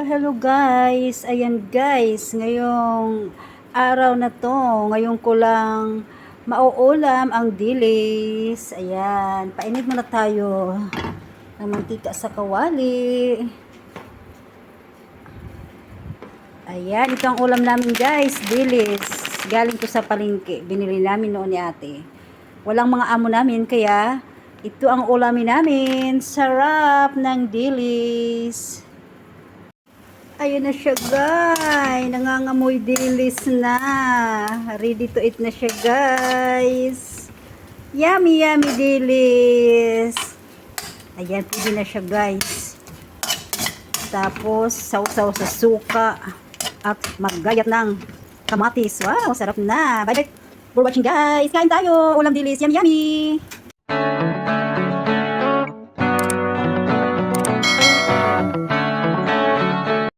Hello guys. Ayan guys, ngayong araw na to, ngayon ko lang mauulam ang dilis. Ayan, painit muna tayo ng mantika sa kawali. Ayan, ito ang ulam namin guys, dilis. Galing to sa palengke, binili namin noon ni ate. Walang mga amo namin, kaya ito ang ulamin namin. Sarap ng dilis. Ayun na siya guys, nangangamoy dilis na. Ready to eat na siya guys. Yummy yummy dilis. Ayan, pwede na siya guys. Tapos sausaw sa suka at maggayat ng kamatis. Wow, sarap na. Bye bye for watching guys. Kain tayo, ulam dilis, yummy yummy.